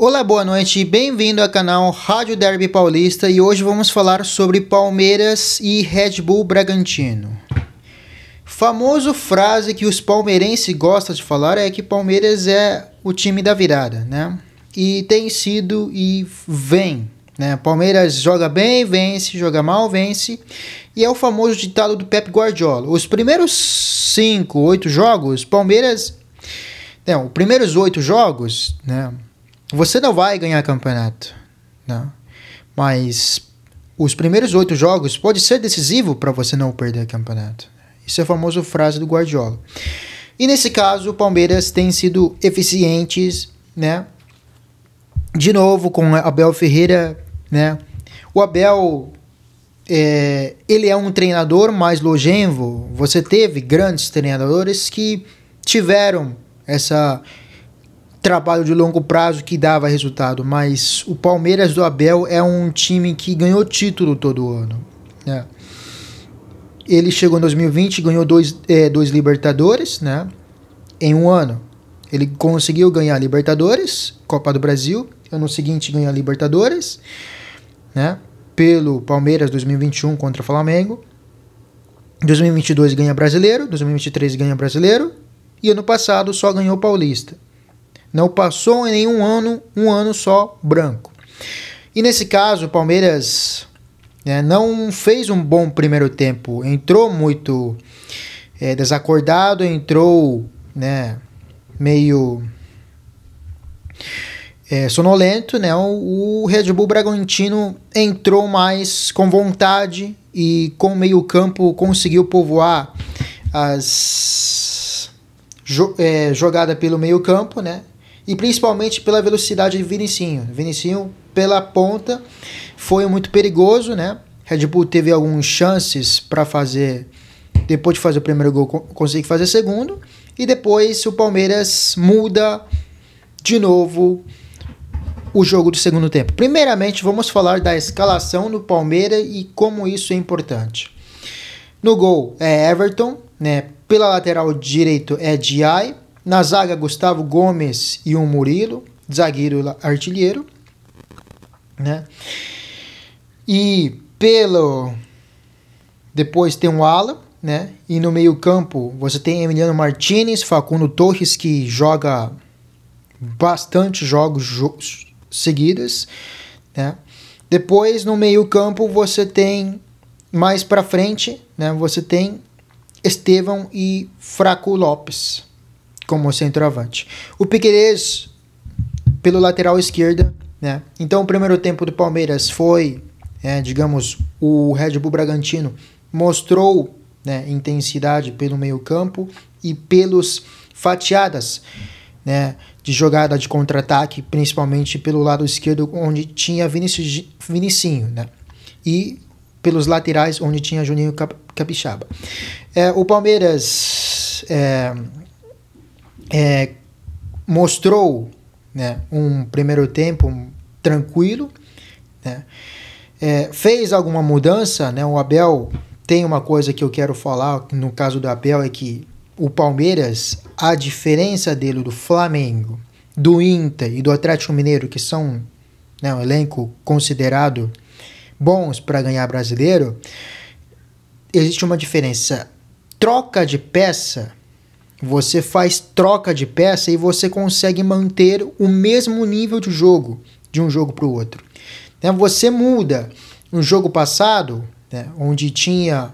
Olá, boa noite, bem-vindo ao canal Rádio Derby Paulista e hoje vamos falar sobre Palmeiras e Red Bull Bragantino. Famosa frase que os palmeirenses gostam de falar é que Palmeiras é o time da virada, né? E tem sido e vem, né? Palmeiras joga bem, vence, joga mal, vence. E é o famoso ditado do Pep Guardiola. Os primeiros 5, 8 jogos, Palmeiras... Não, os primeiros 8 jogos, né? Você não vai ganhar campeonato, não. Mas os primeiros 8 jogos pode ser decisivo para você não perder campeonato. Isso é a famosa frase do Guardiola. E nesse caso, o Palmeiras tem sido eficientes, né? De novo com Abel Ferreira, né? O Abel, ele é um treinador mais longevo. Você teve grandes treinadores que tiveram essa trabalho de longo prazo que dava resultado, mas o Palmeiras do Abel é um time que ganhou título todo ano, né? Ele chegou em 2020, ganhou dois Libertadores, né? Em um ano. Ele conseguiu ganhar Libertadores, Copa do Brasil, ano seguinte ganhar Libertadores, né? Pelo Palmeiras 2021 contra o Flamengo. 2022 ganha Brasileiro, 2023 ganha Brasileiro e ano passado só ganhou Paulista. Não passou em nenhum ano, um ano só branco. E nesse caso, o Palmeiras não fez um bom primeiro tempo. Entrou muito desacordado, entrou meio sonolento. Né? O Red Bull Bragantino entrou mais com vontade e com meio campo conseguiu povoar as jogada pelo meio campo, né? E principalmente pela velocidade de Vinicinho. Vinicinho pela ponta foi muito perigoso, né? Red Bull teve algumas chances para fazer, depois de fazer o primeiro gol, conseguir fazer o segundo. E depois o Palmeiras muda de novo o jogo do segundo tempo. Primeiramente, vamos falar da escalação do Palmeiras e como isso é importante. No gol é Everton, né? Pela lateral direito é Diay. Na zaga, Gustavo Gomes e o Murilo, zagueiro artilheiro, né? E depois tem o Alan, né? E no meio campo você tem Emiliano Martinez, Facundo Torres, que joga bastante jogos seguidos, né? Depois no meio campo você tem, mais para frente, né? Você tem Estevão e Franco Lopes como centroavante. O Piquerez pelo lateral esquerda, né? Então o primeiro tempo do Palmeiras foi, digamos, o Red Bull Bragantino mostrou, né, intensidade pelo meio campo e pelos fatiadas, né, de jogada de contra-ataque, principalmente pelo lado esquerdo onde tinha Vinicinho, né? E pelos laterais onde tinha Juninho Capixaba. O Palmeiras mostrou, né, um primeiro tempo tranquilo, né? Fez alguma mudança, né? O Abel tem uma coisa que eu quero falar no caso do Abel, é que o Palmeiras, a diferença dele do Flamengo, do Inter e do Atlético Mineiro, que são, né, um elenco considerado bons para ganhar brasileiro, existe uma diferença. Troca de peça, você faz troca de peça e você consegue manter o mesmo nível de jogo, de um jogo para o outro. Você muda. No jogo passado, né, onde tinha,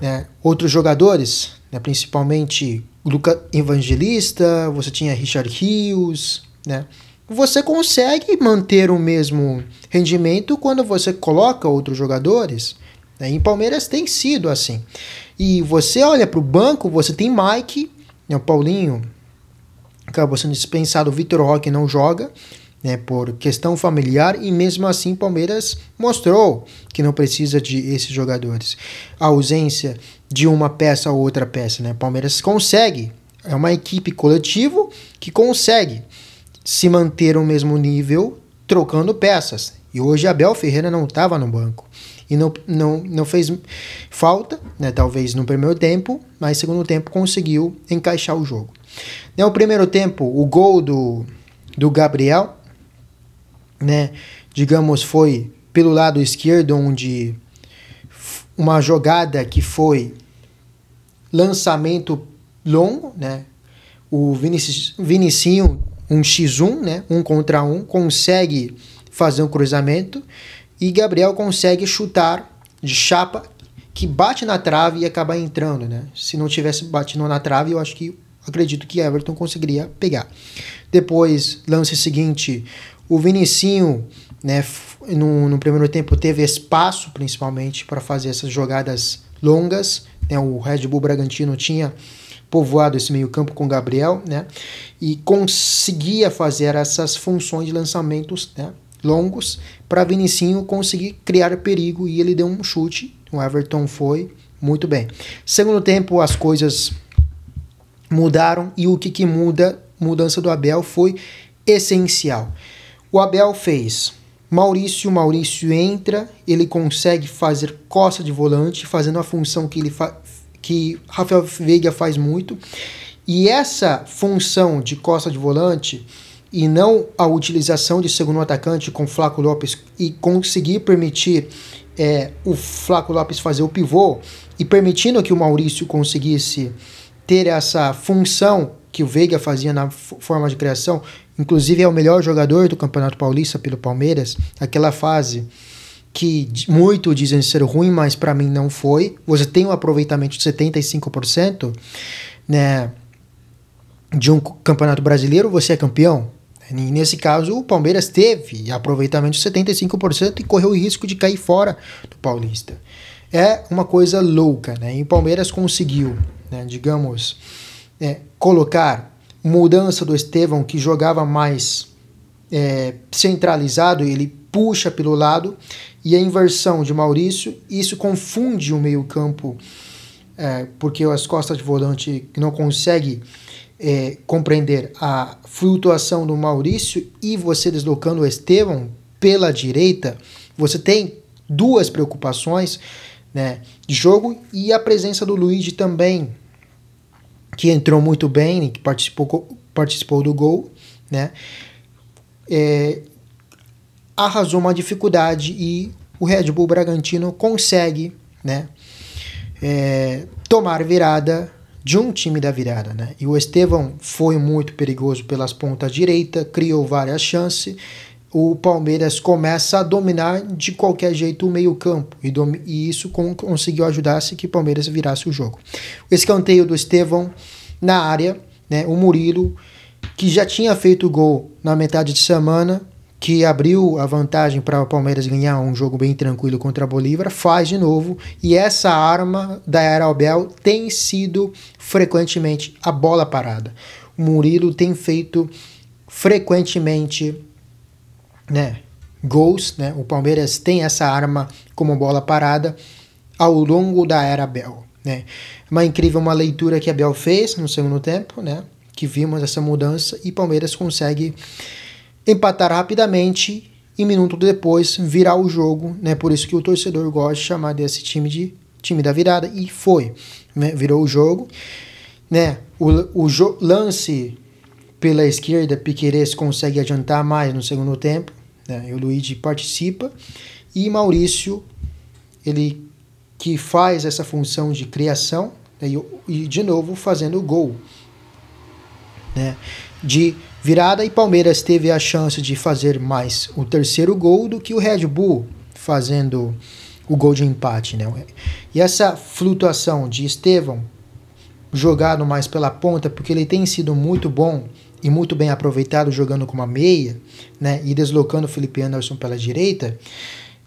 né, outros jogadores, né, principalmente Lucas Evangelista, você tinha Richard Rios, né, você consegue manter o mesmo rendimento quando você coloca outros jogadores. Em Palmeiras tem sido assim. E você olha para o banco, você tem Mike, né, o Paulinho acabou sendo dispensado, o Vitor Roque não joga, né, por questão familiar, e mesmo assim Palmeiras mostrou que não precisa de esses jogadores. A ausência de uma peça ou outra peça, né? Palmeiras consegue, é uma equipe coletiva que consegue se manter o mesmo nível trocando peças. E hoje Abel Ferreira não estava no banco. E não fez falta, né, talvez no primeiro tempo, mas no segundo tempo conseguiu encaixar o jogo. No primeiro tempo, o gol do Gabriel, né, digamos, foi pelo lado esquerdo, onde uma jogada que foi lançamento longo, né, o Vinicinho, um x1, né, 1 contra 1, consegue fazer um cruzamento e Gabriel consegue chutar de chapa que bate na trave e acaba entrando, né? Se não tivesse batido na trave, eu acredito que Everton conseguiria pegar. Depois, lance seguinte, o Vinicinho, né, no primeiro tempo teve espaço principalmente para fazer essas jogadas longas, né? O Red Bull Bragantino tinha povoado esse meio-campo com Gabriel, né? E conseguia fazer essas funções de lançamentos, né, longos para Vinicinho conseguir criar perigo, e ele deu um chute. O Everton foi muito bem. Segundo tempo, as coisas mudaram, e o que muda? Mudança do Abel foi essencial. O Abel fez Maurício entra, ele consegue fazer costa de volante, fazendo a função que Rafael Veiga faz muito. E essa função de costa de volante, e não a utilização de segundo atacante com Flaco Lopes, e conseguir permitir o Flaco Lopes fazer o pivô, e permitindo que o Maurício conseguisse ter essa função que o Veiga fazia na forma de criação. Inclusive é o melhor jogador do Campeonato Paulista pelo Palmeiras, aquela fase que muito dizem ser ruim, mas para mim não foi. Você tem um aproveitamento de 75%, né, de um campeonato brasileiro, você é campeão. E nesse caso, o Palmeiras teve aproveitamento de 75% e correu o risco de cair fora do Paulista. É uma coisa louca, né? E o Palmeiras conseguiu, né, digamos, colocar mudança do Estevão, que jogava mais centralizado, ele puxa pelo lado, e a inversão de Maurício, isso confunde o meio-campo, porque as costas de volante não conseguem compreender a flutuação do Maurício, e você deslocando o Estevão pela direita, você tem duas preocupações, né, de jogo, e a presença do Luigi também, que entrou muito bem, que participou do gol, né, arrasou uma dificuldade, e o Red Bull Bragantino consegue, né, tomar virada de um time da virada, né? E o Estevão foi muito perigoso pelas pontas direita, criou várias chances. O Palmeiras começa a dominar de qualquer jeito o meio-campo, e isso conseguiu ajudar-se que o Palmeiras virasse o jogo. O escanteio do Estevão na área, né? O Murilo, que já tinha feito gol na metade de semana, que abriu a vantagem para o Palmeiras ganhar um jogo bem tranquilo contra a Bolívar, faz de novo, e essa arma da era Abel tem sido frequentemente a bola parada. O Murilo tem feito frequentemente, né, gols, né? O Palmeiras tem essa arma como bola parada ao longo da era Abel, né? Uma leitura que Abel fez no segundo tempo, né? Que vimos essa mudança, e Palmeiras consegue empatar rapidamente e minuto depois virar o jogo, né? Por isso que o torcedor gosta de chamar desse time de time da virada, e foi, né? Virou o jogo, né? O lance pela esquerda, Piquerez consegue adiantar mais no segundo tempo, né? E o Luigi participa, e Maurício, ele que faz essa função de criação, né? E de novo fazendo o gol, né, de virada, e Palmeiras teve a chance de fazer mais o terceiro gol do que o Red Bull fazendo o gol de empate, né? E essa flutuação de Estevão jogado mais pela ponta, porque ele tem sido muito bom e muito bem aproveitado jogando com uma meia, né, e deslocando o Felipe Anderson pela direita.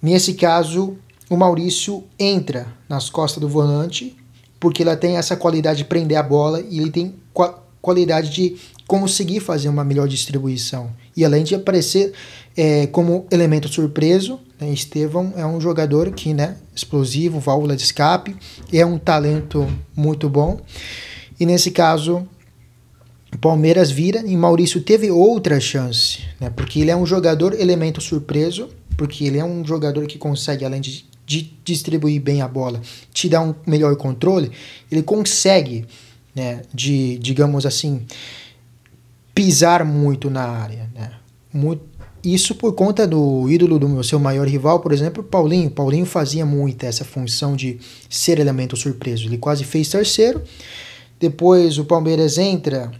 Nesse caso, o Maurício entra nas costas do volante, porque ele tem essa qualidade de prender a bola, e ele tem qualidade de conseguir fazer uma melhor distribuição, e além de aparecer como elemento surpreso, né, Estevão é um jogador que, né, explosivo, válvula de escape, é um talento muito bom, e nesse caso o Palmeiras vira, e Maurício teve outra chance, né, porque ele é um jogador elemento surpreso, porque ele é um jogador que consegue, além de distribuir bem a bola, te dar um melhor controle, ele consegue, né, digamos assim, pisar muito na área, né? Isso por conta do ídolo do seu maior rival, por exemplo, Paulinho. Paulinho fazia muito essa função de ser elemento surpreso. Ele quase fez terceiro. Depois o Palmeiras entra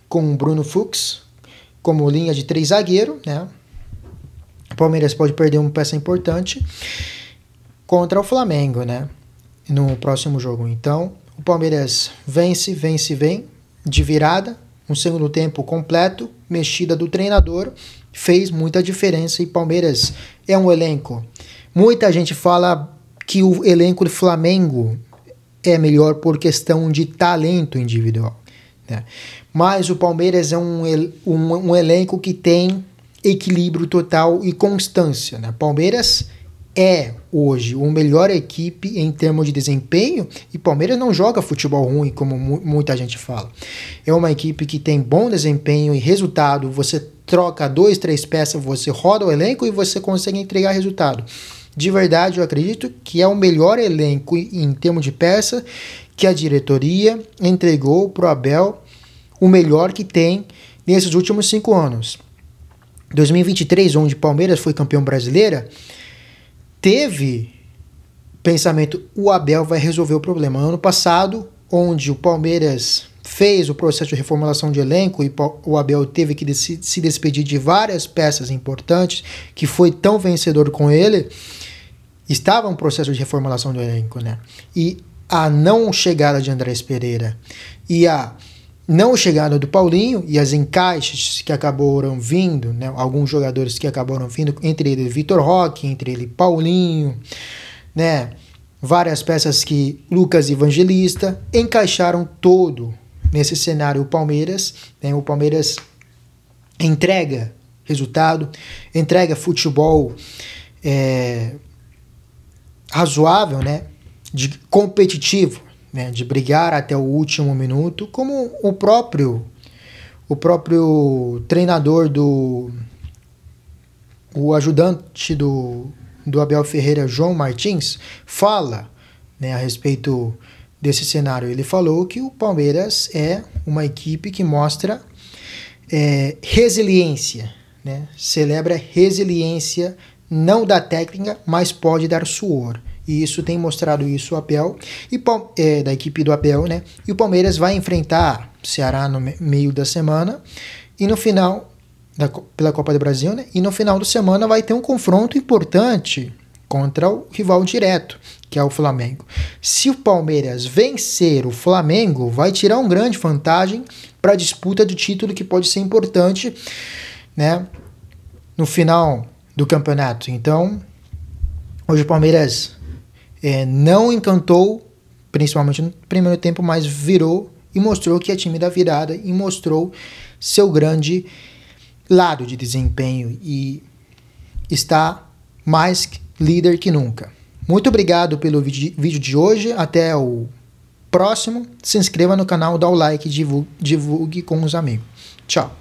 com o Bruno Fux como linha de 3 zagueiro, né? O Palmeiras pode perder uma peça importante contra o Flamengo, né? No próximo jogo. Então, o Palmeiras vem de virada, um segundo tempo completo, mexida do treinador, fez muita diferença e Palmeiras é um elenco. Muita gente fala que o elenco do Flamengo é melhor por questão de talento individual, né? Mas o Palmeiras é um elenco que tem equilíbrio total e constância, né? Palmeiras é hoje a melhor equipe em termos de desempenho e Palmeiras não joga futebol ruim, como muita gente fala. É uma equipe que tem bom desempenho e resultado. Você troca 2, 3 peças, você roda o elenco e você consegue entregar resultado. De verdade, eu acredito que é o melhor elenco em termos de peça que a diretoria entregou para o Abel, o melhor que tem nesses últimos 5 anos. 2023, onde Palmeiras foi campeão brasileira, teve pensamento, o Abel vai resolver o problema. Ano passado, onde o Palmeiras fez o processo de reformulação de elenco e o Abel teve que se despedir de várias peças importantes, que foi tão vencedor com ele, estava um processo de reformulação do elenco, né? E a não chegada de Andrés Pereira e a não chegada do Paulinho e as encaixes que acabaram vindo, né, alguns jogadores que acabaram vindo, entre eles Vitor Roque, entre ele Paulinho, né, várias peças que Lucas Evangelista encaixaram todo nesse cenário. O Palmeiras, né, o Palmeiras entrega resultado, entrega futebol razoável, né, de competitivo, né, de brigar até o último minuto, como o próprio treinador o ajudante do Abel Ferreira, João Martins, fala, né, a respeito desse cenário. Ele falou que o Palmeiras é uma equipe que mostra resiliência, né, celebra resiliência, não da técnica, mas pode dar suor. E isso tem mostrado isso o Abel, da equipe do Abel, né? E o Palmeiras vai enfrentar o Ceará no meio da semana, e no final, pela Copa do Brasil, né? E no final da semana vai ter um confronto importante contra o rival direto, que é o Flamengo. Se o Palmeiras vencer o Flamengo, vai tirar uma grande vantagem para a disputa do título, que pode ser importante, né, no final do campeonato. Então, hoje o Palmeiras não encantou, principalmente no primeiro tempo, mas virou e mostrou que é time da virada e mostrou seu grande lado de desempenho e está mais líder que nunca. Muito obrigado pelo vídeo de hoje, até o próximo. Se inscreva no canal, dá o like, divulgue com os amigos. Tchau.